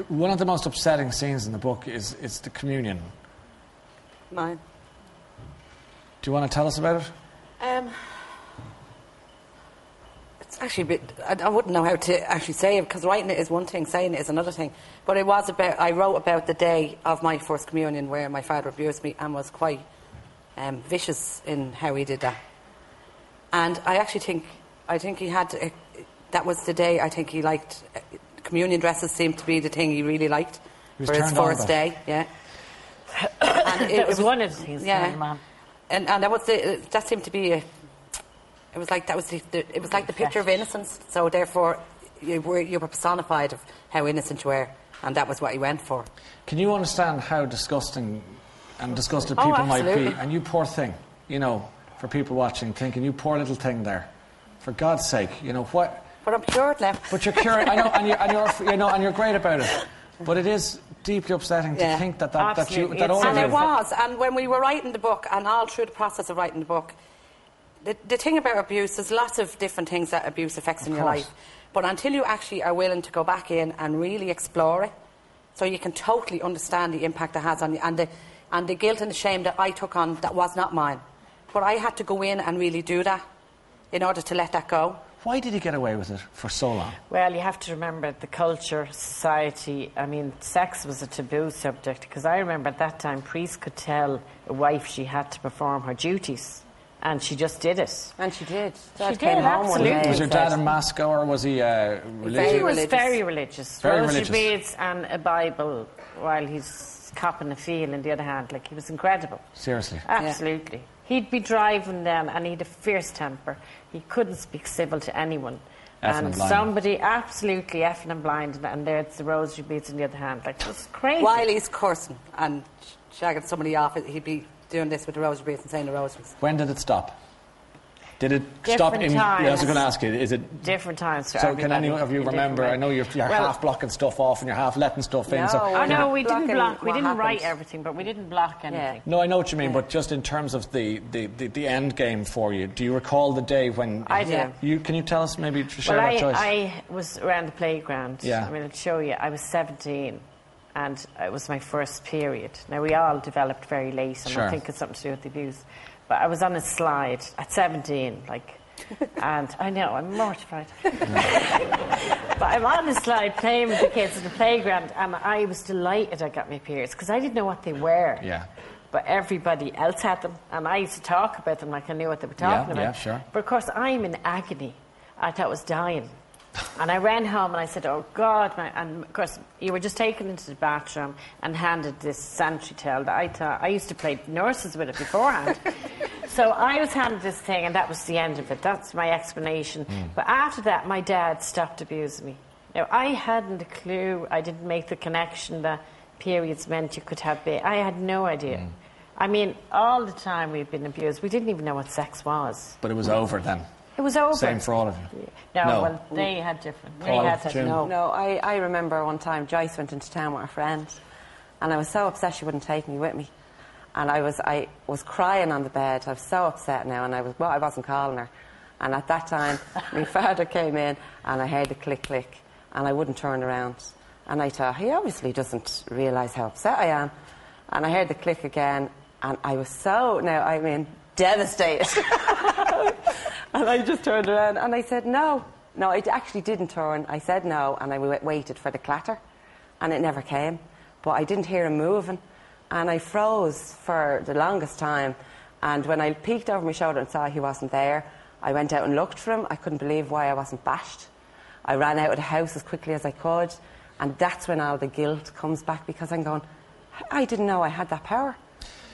One of the most upsetting scenes in the book is the communion. Mine. Do you want to tell us about it? It's actually a bit... I wouldn't know how to actually say it, because writing it is one thing, saying it is another thing. But it was about... I wrote about the day of my first communion where my father abused me and was quite vicious in how he did that. And I actually think... I think he had... that was the day I think he liked... communion dresses seemed to be the thing he really liked for his first day. Yeah. And it was one of the things. Yeah. And that was that seemed to be it was like that was it was like the picture of innocence. So therefore, you were personified of how innocent you were, and that was what he went for. Can you understand how disgusting and disgusted people might be? And you poor thing, you know, for people watching, thinking, you poor little thing there. For God's sake, you know what? But I'm cured now. But you're cured, I know, and you're great about it. But it is deeply upsetting to think that all of you... And it was. And when we were writing the book, and all through the process of writing the book, the thing about abuse, there's lots of different things that abuse affects in your life. But until you actually are willing to go back in and really explore it, so you can totally understand the impact it has on you, and the guilt and the shame that I took on that was not mine. But I had to go in and really do that in order to let that go. Why did he get away with it for so long? Well, you have to remember the culture, society. I mean, sex was a taboo subject, because I remember at that time priests could tell a wife she had to perform her duties, and she just did it. And she did. She did, absolutely. Was your dad a mass goer, or was he religious? He was very religious. Very Rosary religious. beads and a Bible while he's copping a feel in the other hand. Like, he was incredible. Seriously? Absolutely. Yeah. He'd be driving them, and he had a fierce temper. He couldn't speak civil to anyone. And somebody absolutely effing and blind, and there's the rosary beads in the other hand. Like, it was crazy. While he's cursing and shagging somebody off, he'd be doing this with the rosary beads and saying the rosaries. When did it stop? Did it stop in... I was going to ask you, is it... Different times for So everybody. Can any of you remember... I know you're half blocking stuff off and you're half letting stuff in. So no, we didn't block. We didn't write everything, but we didn't block anything. Yeah. No, I know what you mean, but just in terms of the end game for you, do you recall the day when... I do. Can you tell us, maybe, to share that choice? I was around the playground. Yeah. I mean, I'll show you. I was 17, and it was my first period. Now, we all developed very late, and I think it's something to do with the abuse. But I was on a slide at 17, like... And I know, I'm mortified. But I'm on the slide playing with the kids in the playground, and I was delighted I got my periods, because I didn't know what they were. Yeah. But everybody else had them, and I used to talk about them like I knew what they were talking about. Yeah, sure. But of course, I'm in agony. I thought I was dying. And I ran home and I said, oh God, and of course you were just taken into the bathroom and handed this sanitary towel that I thought, I used to play nurses with it beforehand. So I was handed this thing, and that was the end of it. That's my explanation. But after that, my dad stopped abusing me. Now, I hadn't a clue. I didn't make the connection that periods meant you could have I had no idea. I mean, all the time we've been abused, we didn't even know what sex was. But it was over then? It was over. Same for all of you? No, well, they had different. Paul, No, I remember one time Joyce went into town with a friend, and I was so upset she wouldn't take me with me. And I was crying on the bed. I was so upset now, and I wasn't calling her. And at that time, my father came in, and I heard the click, click, and I wouldn't turn around. And I thought, he obviously doesn't realise how upset I am. And I heard the click again, and I was devastated. And I just turned around, and I said, no. No, I actually didn't turn. I said no, and I waited for the clatter, and it never came. But I didn't hear him moving. And I froze for the longest time. And when I peeked over my shoulder and saw he wasn't there, I went out and looked for him. I couldn't believe why I wasn't bashed. I ran out of the house as quickly as I could. And that's when all the guilt comes back, because I'm going, I didn't know I had that power.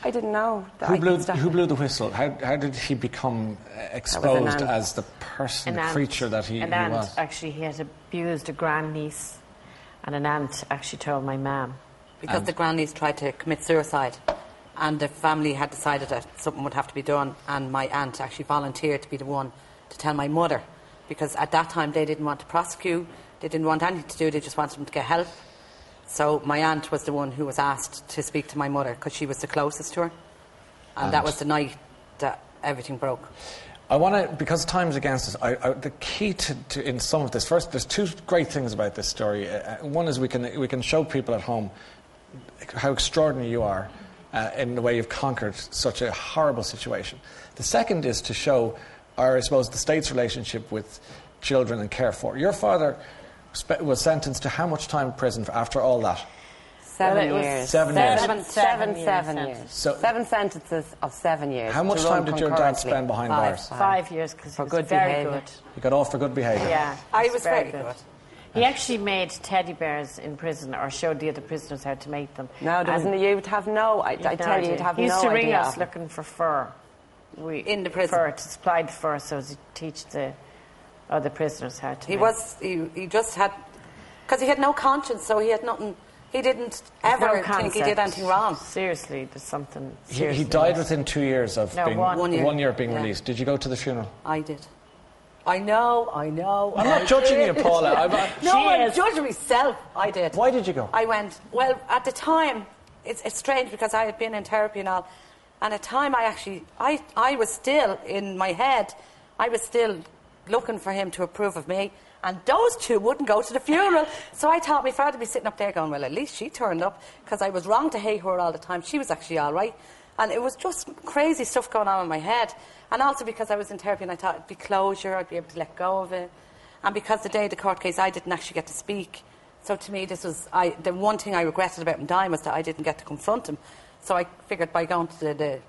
I didn't know that Who blew the whistle? How did he become exposed as the person, the creature that he was? An aunt, actually, he had abused a grandniece. And an aunt actually told my mum. Because the grandniece tried to commit suicide, and the family had decided that something would have to be done, and my aunt actually volunteered to be the one to tell my mother, because at that time they didn't want to prosecute, they didn't want anything to do, they just wanted them to get help. So my aunt was the one who was asked to speak to my mother, because she was the closest to her, and that was the night that everything broke. I want to, because time's against us, the key to in some of this, first, there's two great things about this story. One is we can show people at home how extraordinary you are in the way you've conquered such a horrible situation. The second is to show, I suppose, the state's relationship with children and care for. Your father was sentenced to how much time in prison after all that? 7 years. 7 years. Seven years. So 7 sentences of 7 years. How much time did your dad spend behind bars? 5 years, because he was good very behaviour. good. He got off for good behaviour. Yeah, I was very good. He actually made teddy bears in prison, or showed the other prisoners how to make them. No, doesn't you would have no. I tell you, you'd have no idea. He used to ring us looking for fur. In the prison. Fur, to supply the fur, so to teach the other prisoners how to. He just had, because he had no conscience, so he had nothing. He didn't ever think he did anything wrong. Seriously, there's something. He died within 2 years of being 1 year of being released. Did you go to the funeral? I did. I know. I'm not judging you, Paula. I'm judging myself. I did. Why did you go? I went. Well, at the time, it's strange because I had been in therapy and all, and at the time I was still in my head. I was still looking for him to approve of me. And those two wouldn't go to the funeral. So I thought my father would be sitting up there going, well, at least she turned up, because I was wrong to hate her all the time. She was actually all right. And it was just crazy stuff going on in my head. And also because I was in therapy and I thought it'd be closure, I'd be able to let go of it. And because the day of the court case, I didn't actually get to speak. So to me, this was the one thing I regretted about him dying was that I didn't get to confront him. So I figured by going to the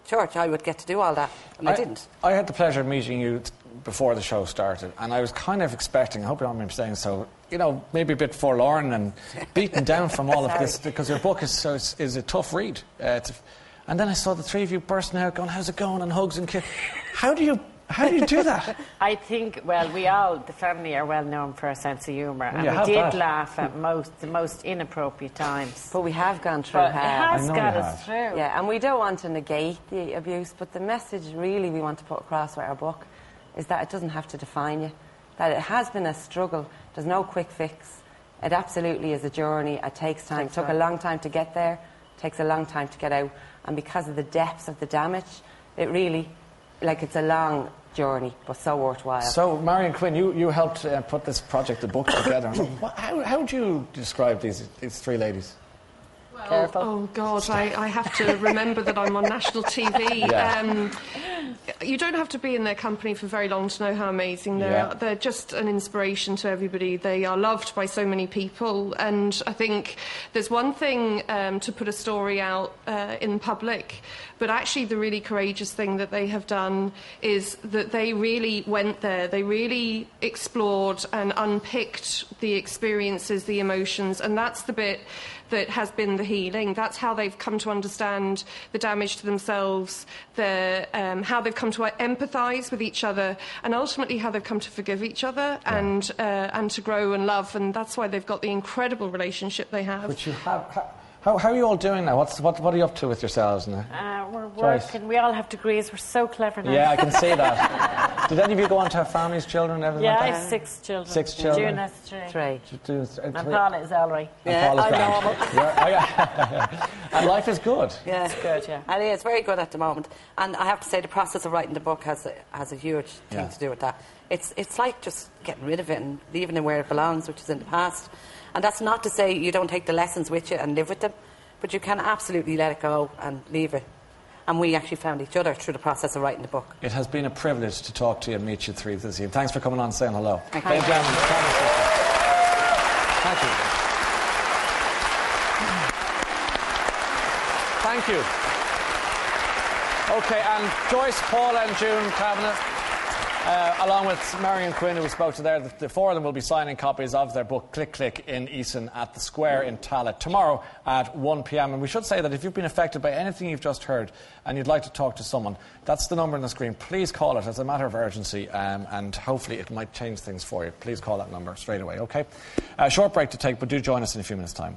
church, I would get to do all that. And I didn't. I had the pleasure of meeting you before the show started, and I was kind of expecting, I hope you don't mind me saying so, maybe a bit forlorn and beaten down from all of this, because your book is a tough read. And then I saw the three of you bursting out going, how's it going, and hugs and kisses. How do you do that? I think, the family are well known for our sense of humour, and we did laugh at the most inappropriate times. But we have gone through hell. It has got us through. Yeah, and we don't want to negate the abuse, but the message really we want to put across with our book is that it doesn't have to define you, that it has been a struggle. There's no quick fix. It absolutely is a journey. It takes time. It took a long time to get there. It takes a long time to get out. And because of the depths of the damage, it really, it's a long journey, but so worthwhile. So, Marion Quinn, you helped put this project, the book, together. How would you describe these three ladies? Careful. Oh, God, I have to remember that I'm on national TV. Yeah. You don't have to be in their company for very long to know how amazing they are. They're just an inspiration to everybody. They are loved by so many people. And I think there's one thing to put a story out in public, but actually the really courageous thing that they have done is that they really went there. They really explored and unpicked the experiences, the emotions, and that's the bit that has been the healing. That's how they've come to understand the damage to themselves, how they've come to empathise with each other, and ultimately how they've come to forgive each other and to grow and love. And that's why they've got the incredible relationship they have. Which you have. How are you all doing now? What are you up to with yourselves now? We're working. We all have degrees. We're so clever now. Yeah, I can see that. Did any of you go on to have families, children, everything like that? I have 6 children. 6 children? June has 3. Three. And Paula is all right. Yeah, and normal. And life is good. Yeah, it's good. Yeah, and it's very good at the moment. And I have to say, the process of writing the book has a huge thing to do with that. It's like just getting rid of it and leaving it where it belongs, which is in the past. And that's not to say you don't take the lessons with you and live with them, but you can absolutely let it go and leave it. And we actually found each other through the process of writing the book. It has been a privilege to talk to you and meet you three this evening. Thanks for coming on and saying hello. Thank you. Thank you. OK, and Joyce, Paula and June Kavanagh, along with Marion Quinn, who we spoke to there, the four of them will be signing copies of their book, Click Click, in Eason at the Square in Tallaght tomorrow at 1 p.m. And we should say that if you've been affected by anything you've just heard and you'd like to talk to someone, that's the number on the screen. Please call it as a matter of urgency, and hopefully it might change things for you. Please call that number straight away, OK? Short break to take, but do join us in a few minutes' time.